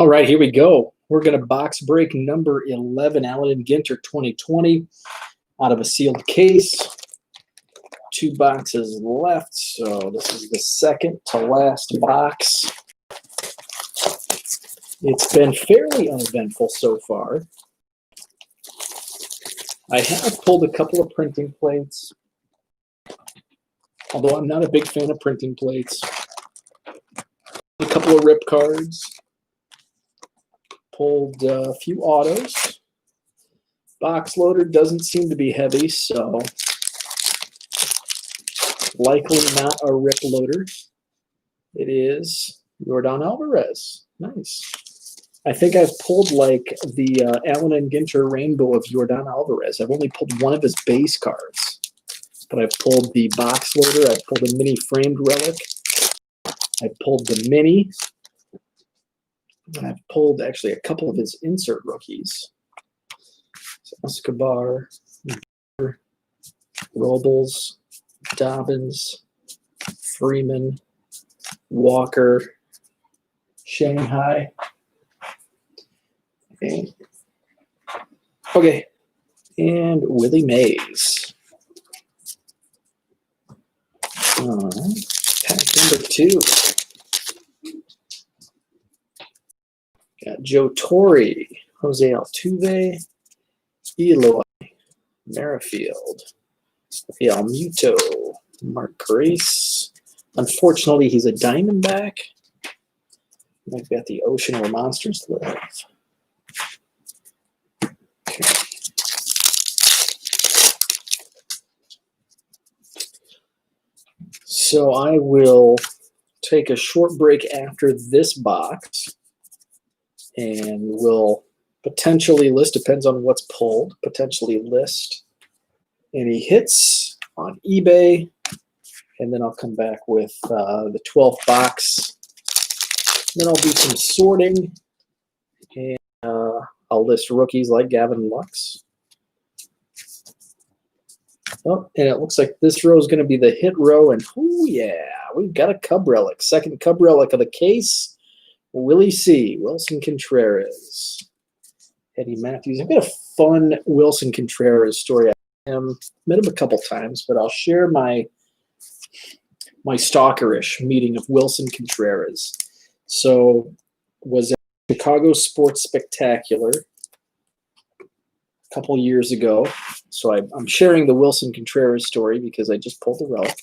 All right, here we go. We're going to box break number 11, Allen & Ginter 2020, out of a sealed case. 2 boxes left, so this is the second to last box. It's been fairly uneventful so far. I have pulled a couple of printing plates, although I'm not a big fan of printing plates. A couple of rip cards. Pulled a few autos. Box loader doesn't seem to be heavy, so likely not a rip loader. It is Yordan Alvarez. Nice. I think I've pulled like the Allen & Ginter Rainbow of Yordan Alvarez. I've only pulled one of his base cards, but I've pulled the box loader. I've pulled a mini framed relic. I've pulled the mini. And I've pulled actually a couple of his insert rookies. So Escobar, Robles, Dobbins, Freeman, Walker, Shanghai. Okay, and Willie Mays. Pack number 2. Got Joe Torre, Jose Altuve, Eloy, Merrifield, Real Muto, Mark Grace. Unfortunately, he's a Diamondback. I've got the Ocean Where Monsters Live. Okay. So I will take a short break after this box, and we'll potentially list, depends on what's pulled, potentially list any hits on eBay, and then I'll come back with the 12th box. Then I'll do some sorting, and I'll list rookies like Gavin Lux. Oh, and it looks like this row is going to be the hit row, and oh yeah, we've got a Cub relic, second Cub relic of the case. Willie C. Wilson Contreras. Eddie Matthews. I've got a fun Wilson Contreras story. I met him a couple times, but I'll share my stalkerish meeting of Wilson Contreras. So was at Chicago Sports Spectacular a couple years ago. So I'm sharing the Wilson Contreras story because I just pulled the relic.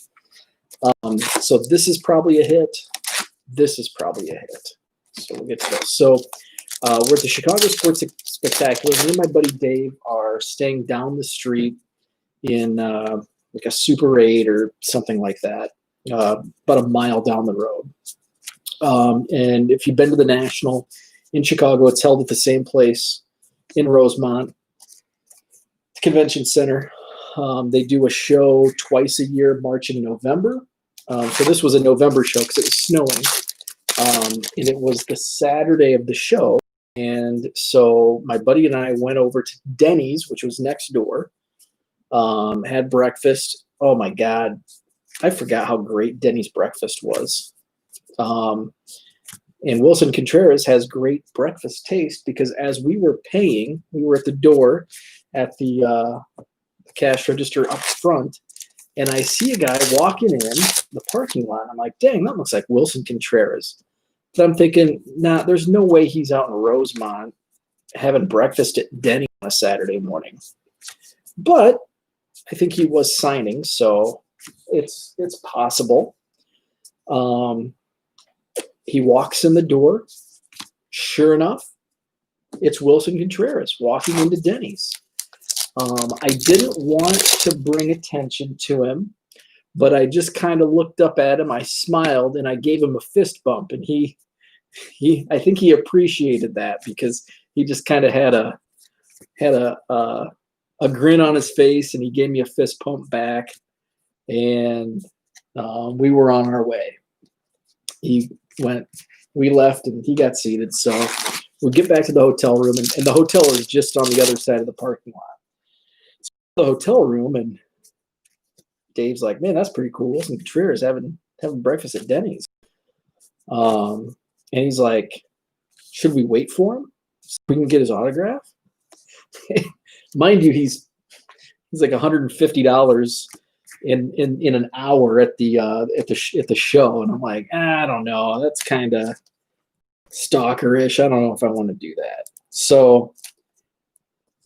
So this is probably a hit. This is probably a hit. So we'll get to those. So we're at the Chicago Sports Spectacular. Me and my buddy Dave are staying down the street in like a Super 8 or something like that, about a mile down the road. And if you've been to the National in Chicago, it's held at the same place in Rosemont, the Convention Center. They do a show twice a year, March and November. So this was a November show because it was snowing. And it was the Saturday of the show. And so my buddy and I went over to Denny's, which was next door, had breakfast. Oh my God. I forgot how great Denny's breakfast was. And Wilson Contreras has great breakfast taste because as we were paying, we were at the door at the cash register up front, and I see a guy walking in the parking lot. I'm like, dang, that looks like Wilson Contreras. But I'm thinking, nah, there's no way he's out in Rosemont having breakfast at Denny on a Saturday morning. But I think he was signing, so it's possible. He walks in the door. Sure enough, it's Wilson Contreras walking into Denny's. I didn't want to bring attention to him, but I just kind of looked up at him. I smiled and I gave him a fist bump, and I think he appreciated that because he just kind of had a grin on his face, and he gave me a fist pump back, and we were on our way. We left, and he got seated. So we get back to the hotel room, and the hotel is just on the other side of the parking lot. So the hotel room, and Dave's like, man, that's pretty cool. Wilson Contreras having breakfast at Denny's. And he's like, should we wait for him so we can get his autograph? Mind you, he's like $150 in an hour at the show, and I'm like, I don't know, that's kind of stalkerish. I don't know if I want to do that. So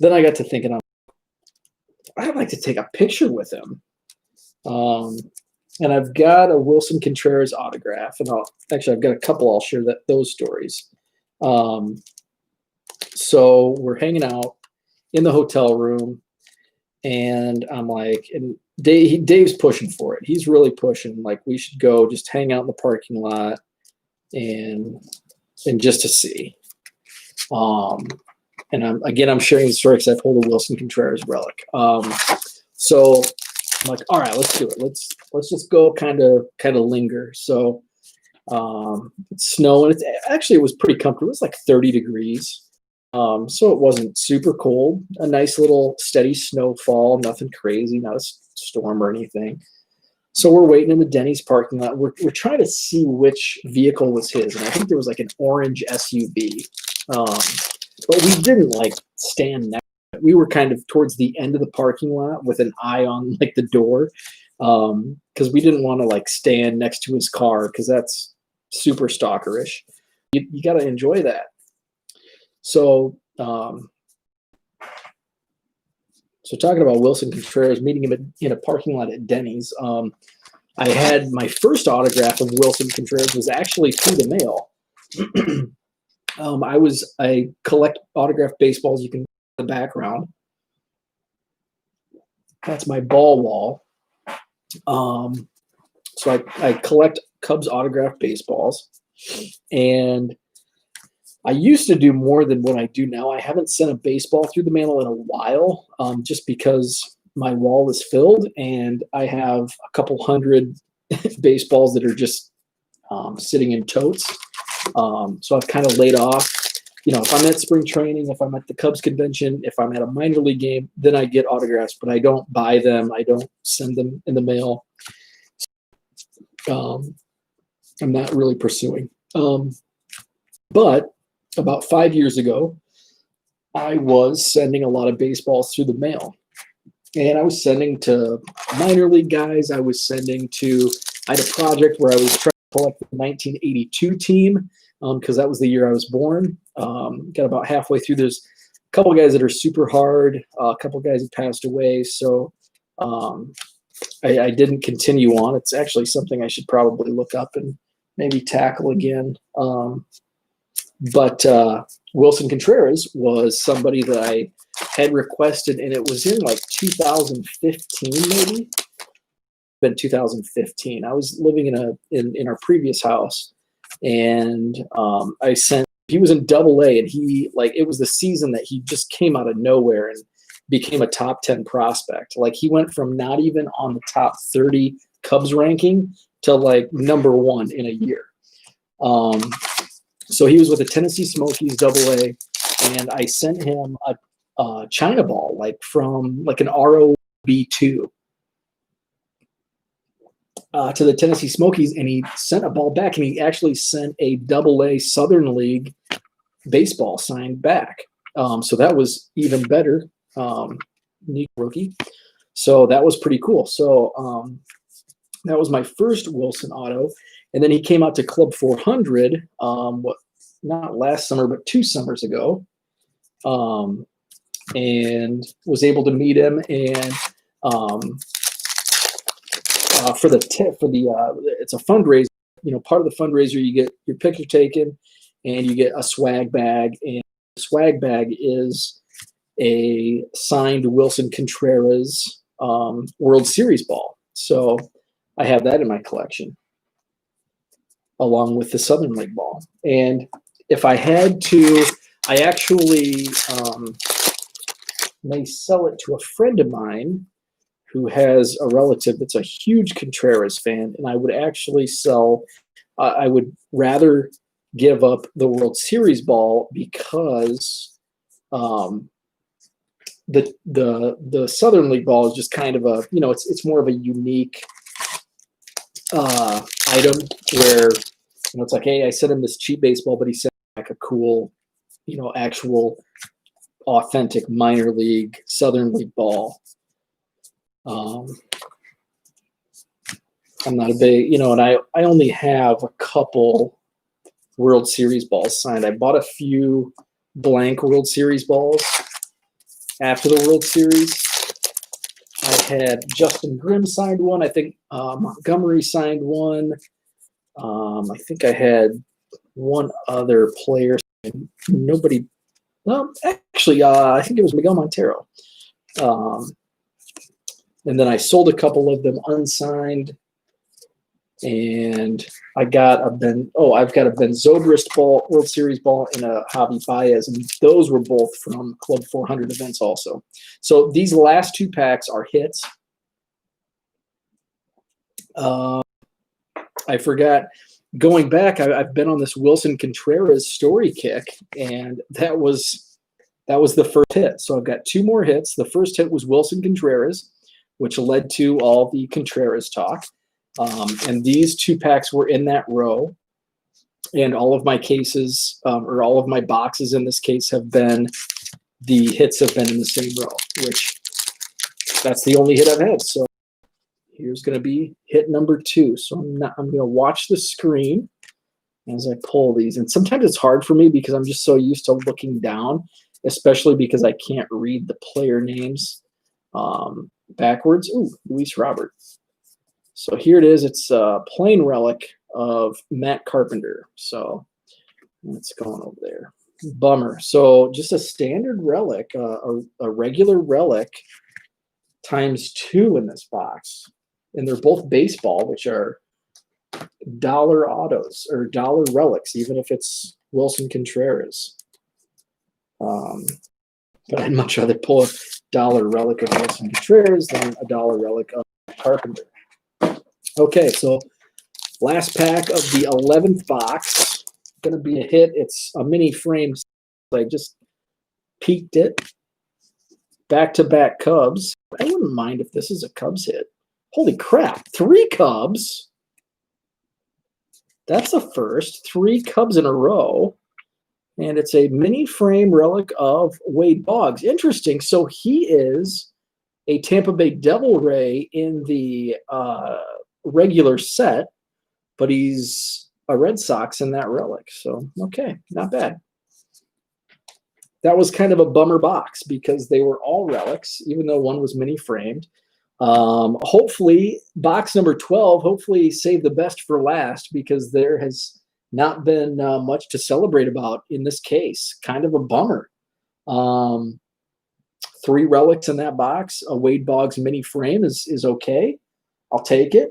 then I got to thinking, I'd like to take a picture with him. And I've got a Wilson Contreras autograph, and I've got a couple. I'll share those stories. So we're hanging out in the hotel room, and I'm like, and Dave's pushing for it. He's really pushing. Like, we should go just hang out in the parking lot and just to see. And I'm sharing the story because I've hold a Wilson Contreras relic. So I'm like, all right, let's do it. Let's just go kind of linger. So it's snowing. It was pretty comfortable. It was like 30 degrees. So it wasn't super cold. A nice little steady snowfall, nothing crazy, not a storm or anything. So we're waiting in the Denny's parking lot. We're trying to see which vehicle was his, and I think there was like an orange SUV. But we didn't like stand next to it. We were kind of towards the end of the parking lot with an eye on like the door, because we didn't want to like stand next to his car, because that's super stalkerish. You got to enjoy that. So, so talking about Wilson Contreras, meeting him in a parking lot at Denny's. I had my first autograph of Wilson Contreras was actually through the mail. I collect autographed baseballs. You can see in the background. That's my ball wall. So I collect Cubs autographed baseballs, and I used to do more than what I do now. I haven't sent a baseball through the mail in a while, just because my wall is filled, and I have a couple hundred baseballs that are just sitting in totes. So I've kind of laid off. If I'm at spring training, if I'm at the Cubs convention, if I'm at a minor league game, then I get autographs, but I don't buy them. I don't send them in the mail. I'm not really pursuing. But about 5 years ago, I was sending a lot of baseballs through the mail. And I was sending to minor league guys. I had a project where I was trying to collect the 1982 team, because that was the year I was born. Got about halfway through. There's a couple guys that are super hard. A couple guys have passed away. So I didn't continue on. It's actually something I should probably look up and maybe tackle again. But Wilson Contreras was somebody that I had requested, and it was in like 2015, maybe. Been 2015. I was living in our previous house, and he was in Double-A, and it was the season that he just came out of nowhere and became a top 10 prospect. Like, he went from not even on the top 30 Cubs ranking to like number 1 in a year. So he was with the Tennessee Smokies Double-A, and I sent him a China ball, like from like an ROB2, to the Tennessee Smokies, and he sent a ball back, and he actually sent a Double-A Southern League baseball signed back. So that was even better. Neat rookie. So that was pretty cool. So that was my first Wilson auto. And then he came out to Club 400, not last summer, but 2 summers ago, and was able to meet him. And it's a fundraiser. Part of the fundraiser, you get your picture taken, and you get a swag bag. And the swag bag is a signed Wilson Contreras World Series ball. So I have that in my collection, along with the Southern League ball. And if I had to, I actually may sell it to a friend of mine who has a relative that's a huge Contreras fan, and I would actually I would rather give up the World Series ball, because the Southern League ball is just kind of a, it's more of a unique item, where it's like, hey, I sent him this cheap baseball, but he sent back a cool, actual authentic minor league, Southern League ball. I'm not a big, and I only have a couple World Series balls signed. I bought a few blank World Series balls after the World Series. I had Justin Grimm signed one. I think Montgomery signed one. I think I had one other player. Nobody. Well, actually, I think it was Miguel Montero. And then I sold a couple of them unsigned. And I've got a Ben Zobrist ball, World Series ball, and a Javi Baez, and those were both from Club 400 events also. So these last two packs are hits. I forgot, going back, I've been on this Wilson Contreras story kick, and that was the first hit. So I've got two more hits. The first hit was Wilson Contreras, which led to all the Contreras talk. And these two packs were in that row, and all of my cases, or all of my boxes in this case, the hits have been in the same row, which that's the only hit I've had. So here's going to be hit number 2. So I'm going to watch the screen as I pull these. And sometimes it's hard for me because I'm just so used to looking down, especially because I can't read the player names backwards. Ooh, Luis Robert. So here it is. It's a plain relic of Matt Carpenter. So it's going over there. Bummer. So just a standard relic, a regular relic times 2 in this box. And they're both baseball, which are dollar autos or dollar relics, even if it's Wilson Contreras. But I'd much rather pull a dollar relic of Wilson Contreras than a dollar relic of Carpenter. Okay, so last pack of the 11th box. Going to be a hit. It's a mini frame. I just peeked it. Back-to-back Cubs. I wouldn't mind if this is a Cubs hit. Holy crap, 3 Cubs. That's a first. 3 Cubs in a row. And it's a mini frame relic of Wade Boggs. Interesting. So he is a Tampa Bay Devil Ray in the regular set, but he's a Red Sox in that relic. So, okay, not bad. That was kind of a bummer box because they were all relics, even though one was mini framed. Hopefully, box number 12, hopefully save the best for last because there has not been much to celebrate about in this case. Kind of a bummer. 3 relics in that box. A Wade Boggs mini frame is okay. I'll take it.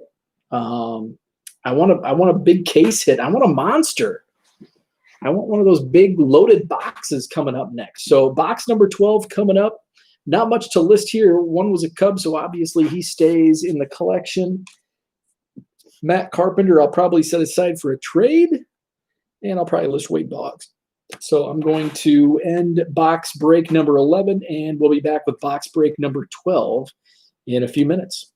I want a big case hit. I want a monster. I want one of those big loaded boxes coming up next. So box number 12 coming up. Not much to list here. One was a Cub, so obviously he stays in the collection. Matt Carpenter, I'll probably set aside for a trade, and I'll probably list Wade Boggs. So I'm going to end box break number 11, and we'll be back with box break number 12 in a few minutes.